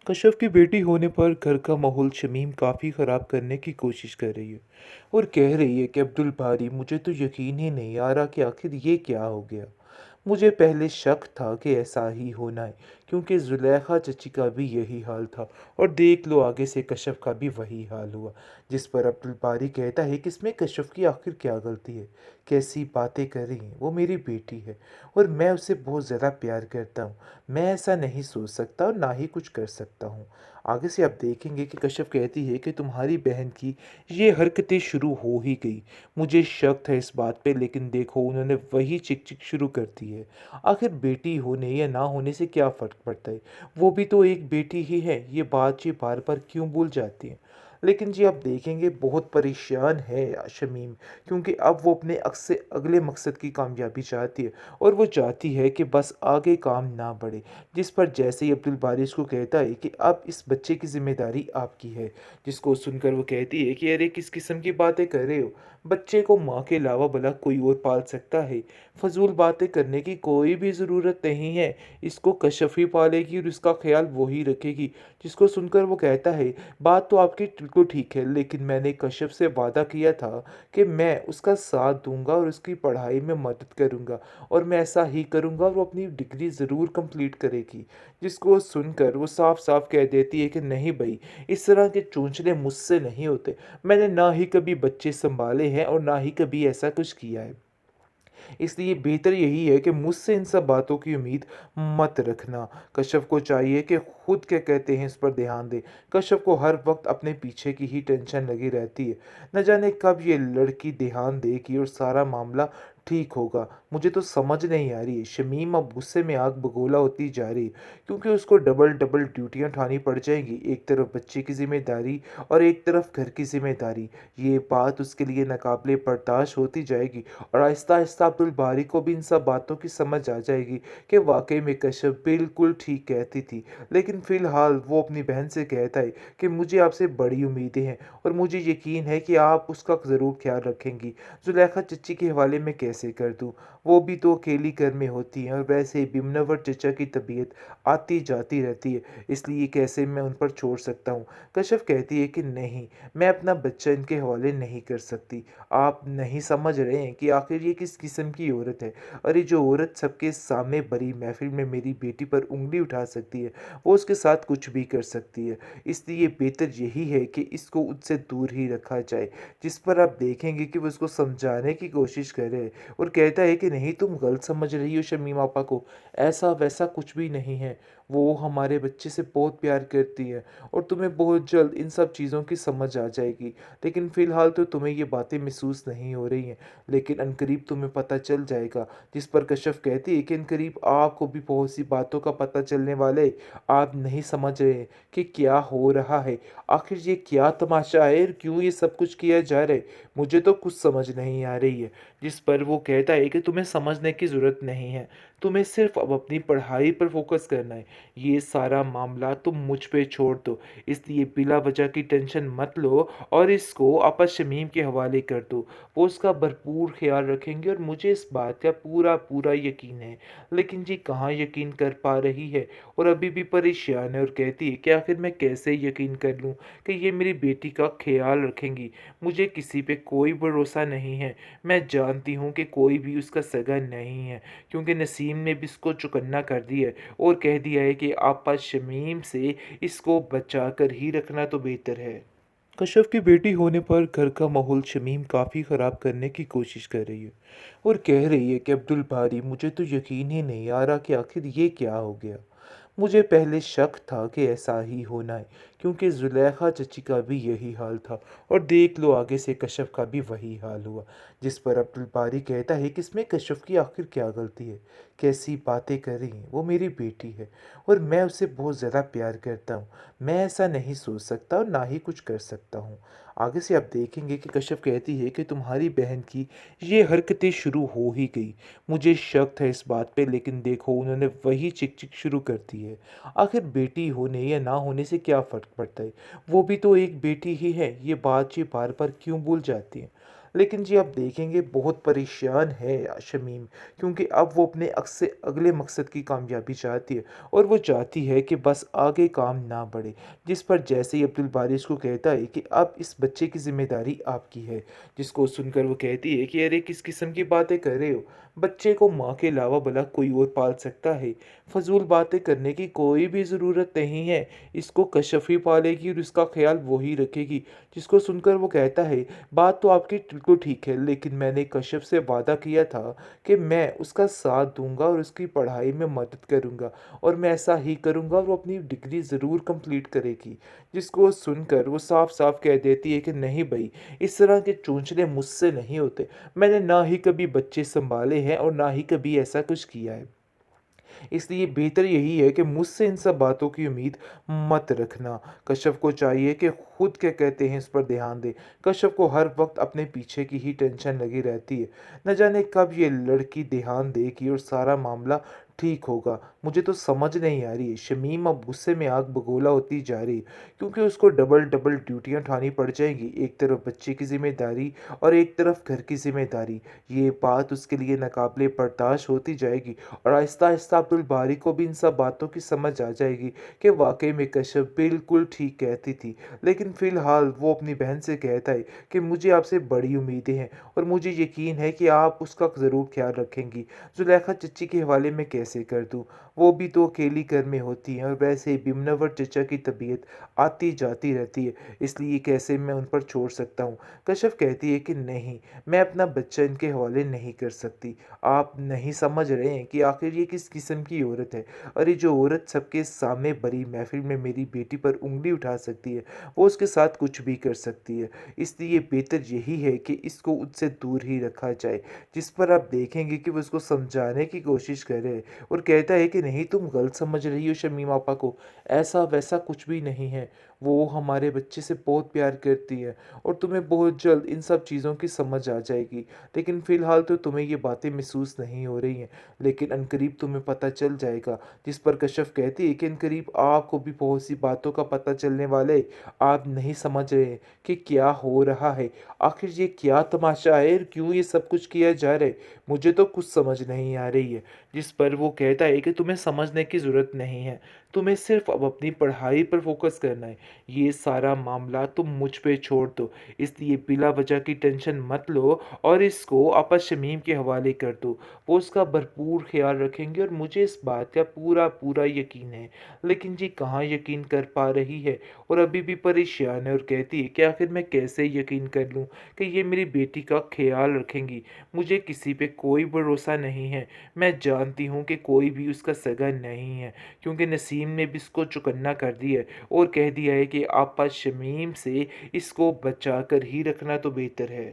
कश्यप की बेटी होने पर घर का माहौल शमीम काफ़ी ख़राब करने की कोशिश कर रही है और कह रही है कि अब्दुल बारी मुझे तो यकीन ही नहीं आ रहा कि आखिर ये क्या हो गया। मुझे पहले शक था कि ऐसा ही होना है क्योंकि जुलेखा चची का भी यही हाल था और देख लो आगे से कश्यप का भी वही हाल हुआ। जिस पर अब्दुल बारी कहता है कि इसमें कश्यप की आखिर क्या गलती है, कैसी बातें कर रही हैं, वो मेरी बेटी है और मैं उससे बहुत ज़्यादा प्यार करता हूँ। मैं ऐसा नहीं सोच सकता और ना ही कुछ कर सकता हूँ। आगे से आप देखेंगे कि कश्यप कहती है कि तुम्हारी बहन की ये हरकतें शुरू हो ही गई। मुझे शक था इस बात पे, लेकिन देखो उन्होंने वही चिक चिक शुरू कर दी है। आखिर बेटी होने या ना होने से क्या फ़र्क पड़ता है, वो भी तो एक बेटी ही है। ये बात ये बार बार क्यों भूल जाती है। लेकिन जी आप देखेंगे बहुत परेशान है शमीम, क्योंकि अब वो अपने अक्से अगले मकसद की कामयाबी चाहती है और वो चाहती है कि बस आगे काम ना बढ़े। जिस पर जैसे ही अब्दुल बारिश को कहता है कि अब इस बच्चे की ज़िम्मेदारी आपकी है, जिसको सुनकर वो कहती है कि अरे किस किस्म की बातें कर रहे हो, बच्चे को माँ के अलावा भला कोई और पाल सकता है। फजूल बातें करने की कोई भी ज़रूरत नहीं है, इसको कश्यप ही पालेगी और इसका ख्याल वो ही रखेगी। जिसको सुनकर वो कहता है बात तो आपकी बिल्कुल ठीक है, लेकिन मैंने कश्यप से वादा किया था कि मैं उसका साथ दूंगा और उसकी पढ़ाई में मदद करूंगा और मैं ऐसा ही करूंगा और वो अपनी डिग्री ज़रूर कंप्लीट करेगी। जिसको सुनकर वो साफ साफ कह देती है कि नहीं भाई, इस तरह के चोंचले मुझसे नहीं होते। मैंने ना ही कभी बच्चे संभाले हैं और ना ही कभी ऐसा कुछ किया है। इसलिए बेहतर यही है कि मुझसे इन सब बातों की उम्मीद मत रखना। कश्यप को चाहिए कि खुद क्या कहते हैं इस पर ध्यान दे। कश्यप को हर वक्त अपने पीछे की ही टेंशन लगी रहती है। न जाने कब ये लड़की ध्यान देगी और सारा मामला ठीक होगा। मुझे तो समझ नहीं आ रही है। शमीम अब गुस्से में आग बगोला होती जा रही है, क्योंकि उसको डबल डबल ड्यूटियां उठानी पड़ जाएंगी। एक तरफ बच्चे की जिम्मेदारी और एक तरफ घर की जिम्मेदारी। ये बात उसके लिए नाकाबिले बर्दाश्त होती जाएगी और आहिस्ता आहिस्ता अब्दुल बारी को भी इन सब बातों की समझ आ जाएगी कि वाकई में कश्यप बिल्कुल ठीक कहती थी। लेकिन फिलहाल वो अपनी बहन से कहता है कि मुझे आपसे बड़ी उम्मीदें हैं और मुझे यकीन है कि आप उसका ज़रूर ख्याल रखेंगी। जुलेखा चच्ची के हवाले में कैसे कर दूँ, वो भी तो अकेली घर में होती हैं और वैसे भी मुनव्वर चचा की तबीयत आती जाती रहती है, इसलिए कैसे मैं उन पर छोड़ सकता हूँ। कश्यप कहती है कि नहीं, मैं अपना बच्चा इनके हवाले नहीं कर सकती। आप नहीं समझ रहे हैं कि आखिर ये किस किस्म की औरत है। अरे जो औरत सबके सामने बड़ी महफिल में मेरी बेटी पर उंगली उठा सकती है, वो उसके साथ कुछ भी कर सकती है। इसलिए बेहतर यही है कि इसको उससे दूर ही रखा जाए। जिस पर आप देखेंगे कि वो उसको समझाने की कोशिश करे और कहता है कि नहीं, तुम गलत समझ रही हो शमीम आपा को, ऐसा वैसा कुछ भी नहीं है। वो हमारे बच्चे से बहुत प्यार करती है और तुम्हें बहुत जल्द इन सब चीज़ों की समझ आ जाएगी। लेकिन फ़िलहाल तो तुम्हें ये बातें महसूस नहीं हो रही हैं, लेकिन अनकरीब तुम्हें पता चल जाएगा। जिस पर कश्यप कहती है कि अनकरीब आपको भी बहुत सी बातों का पता चलने वाला है। आप नहीं समझ रहे हैं कि क्या हो रहा है, आखिर ये क्या तमाशा है और क्यों ये सब कुछ किया जा रहा है। मुझे तो कुछ समझ नहीं आ रही है। जिस पर वो कहता है कि तुम्हें समझने की ज़रूरत नहीं है, तुम्हें सिर्फ अब अपनी पढ़ाई पर फोकस करना है। ये सारा मामला तुम मुझ पे छोड़ दो, इसलिए बिला वजह की टेंशन मत लो और इसको आपा शमीम के हवाले कर दो। वो उसका भरपूर ख्याल रखेंगे और मुझे इस बात का पूरा पूरा यकीन है। लेकिन जी कहाँ यकीन कर पा रही है और अभी भी परेशान है और कहती है कि आखिर मैं कैसे यकीन कर लूँ कि ये मेरी बेटी का ख्याल रखेंगी। मुझे किसी पे कोई भरोसा नहीं है। मैं जानती हूँ कि कोई भी उसका सगा नहीं है, क्योंकि नसीम ने भी इसको चुकन्ना कर दिया है और कह दिया है कि आपा शमीम से इसको बचा कर ही रखना तो बेहतर है। कश्यप की बेटी होने पर घर का माहौल शमीम काफ़ी ख़राब करने की कोशिश कर रही है और कह रही है कि अब्दुल बारी मुझे तो यकीन ही नहीं आ रहा कि आखिर ये क्या हो गया। मुझे पहले शक था कि ऐसा ही होना है, क्योंकि जुलेखा चची का भी यही हाल था और देख लो आगे से कश्यप का भी वही हाल हुआ। जिस पर अब्दुल बारी कहता है कि इसमें कश्यप की आखिर क्या गलती है, कैसी बातें कर रही हैं, वो मेरी बेटी है और मैं उससे बहुत ज़्यादा प्यार करता हूँ। मैं ऐसा नहीं सोच सकता और ना ही कुछ कर सकता हूँ। आगे से आप देखेंगे कि कश्यप कहती है कि तुम्हारी बहन की ये हरकतें शुरू हो ही गई। मुझे शक था इस बात पे, लेकिन देखो उन्होंने वही चिक चिक शुरू कर दी है। आखिर बेटी होने या ना होने से क्या फ़र्क पड़ता है, वो भी तो एक बेटी ही है। ये बात ये बार बार क्यों भूल जाती है। लेकिन जी आप देखेंगे बहुत परेशान है शमीम, क्योंकि अब वो अपने अक्से अगले मकसद की कामयाबी चाहती है और वो चाहती है कि बस आगे काम ना बढ़े। जिस पर जैसे ही अब्दुल बारी इसको कहता है कि अब इस बच्चे की ज़िम्मेदारी आपकी है, जिसको सुनकर वो कहती है कि अरे किस किस्म की बातें कर रहे हो? बच्चे को माँ के अलावा भला कोई और पाल सकता है? फ़ज़ूल बातें करने की कोई भी ज़रूरत नहीं है। इसको कशफ़ ही पालेगी और इसका ख़्याल वो ही रखेगी। जिसको सुनकर वो कहता है, बात तो आपकी बिल्कुल ठीक है, लेकिन मैंने कश्यप से वादा किया था कि मैं उसका साथ दूँगा और उसकी पढ़ाई में मदद करूँगा और मैं ऐसा ही करूँगा और वो अपनी डिग्री ज़रूर कंप्लीट करेगी। जिसको सुनकर वो साफ-साफ कह देती है कि नहीं भई, इस तरह के चोंचले मुझसे नहीं होते। मैंने ना ही कभी बच्चे सँभाले हैं और ना ही कभी ऐसा कुछ किया है। इसलिए बेहतर यही है कि मुझसे इन सब बातों की उम्मीद मत रखना। कश्यप को चाहिए कि खुद क्या कहते हैं इस पर ध्यान दे। कश्यप को हर वक्त अपने पीछे की ही टेंशन लगी रहती है। न जाने कब ये लड़की ध्यान देगी और सारा मामला ठीक होगा। मुझे तो समझ नहीं आ रही है। शमीम अब गुस्से में आग बगोला होती जा रही है, क्योंकि उसको डबल डबल ड्यूटियां उठानी पड़ जाएंगी। एक तरफ बच्चे की जिम्मेदारी और एक तरफ घर की जिम्मेदारी। ये बात उसके लिए नाकाबिले बर्दाश्त होती जाएगी और आहिस्ता-आहिस्ता अब्दुल बारी को भी इन सब बातों की समझ आ जाएगी कि वाक़ई में कश्यप बिल्कुल ठीक कहती थी। लेकिन फ़िलहाल वो अपनी बहन से कहता है कि मुझे आपसे बड़ी उम्मीदें हैं और मुझे यकीन है कि आप उसका ज़रूर ख़्याल रखेंगी। ज़ुलेखा चच्ची के हवाले मैं कैसे कर दूँ? वो भी तो अकेली घर में होती हैं और वैसे भी मुनव्वर चचा की तबीयत आती-जाती रहती है, इसलिए कैसे मैं उन पर छोड़ सकता हूँ? कश्यप कहती है कि नहीं, मैं अपना बच्चा इनके हवाले नहीं कर सकती। आप नहीं समझ रहे हैं कि आखिर ये किस किस्म की औरत है। और ये जो औरत सबके सामने बड़ी महफिल में मेरी बेटी पर उंगली उठा सकती है, वो उसके साथ कुछ भी कर सकती है। इसलिए बेहतर यही है कि इसको उससे दूर ही रखा जाए। जिस पर आप देखेंगे कि वो उसको समझाने की कोशिश कर रहे हैं और कहता है कि नहीं, तुम गलत समझ रही हो शमीम आपा को, ऐसा वैसा कुछ भी नहीं है। वो हमारे बच्चे से बहुत प्यार करती है और तुम्हें बहुत जल्द इन सब चीज़ों की समझ आ जाएगी। लेकिन फ़िलहाल तो तुम्हें ये बातें महसूस नहीं हो रही हैं, लेकिन अनकरीब तुम्हें पता चल जाएगा। जिस पर कश्यप कहती है कि अनकरीब आपको भी बहुत सी बातों का पता चलने वाला है। आप नहीं समझ रहे हैं कि क्या हो रहा है। आखिर ये क्या तमाशा है और क्यों ये सब कुछ किया जा रहा है? मुझे तो कुछ समझ नहीं आ रही है। जिस पर वो कहता है कि तुम्हें समझने की ज़रूरत नहीं है। तुम्हें सिर्फ़ अब अपनी पढ़ाई पर फ़ोकस करना है। ये सारा मामला तुम मुझ पे छोड़ दो। इसलिए बिला वजह की टेंशन मत लो और इसको आपस शमीम के हवाले कर दो। वो उसका भरपूर ख्याल रखेंगे और मुझे इस बात का पूरा पूरा यकीन है। लेकिन जी कहाँ यकीन कर पा रही है और अभी भी परेशान है और कहती है कि आखिर मैं कैसे यकीन कर लूँ कि ये मेरी बेटी का ख्याल रखेंगी। मुझे किसी पे कोई भरोसा नहीं है। मैं जानती हूँ कि कोई भी उसका सगा नहीं है, क्योंकि नसीम ने भी इसको चौकन्ना कर दिया है और कह दिया है कि आपा शमीम से इसको बचा कर ही रखना तो बेहतर है।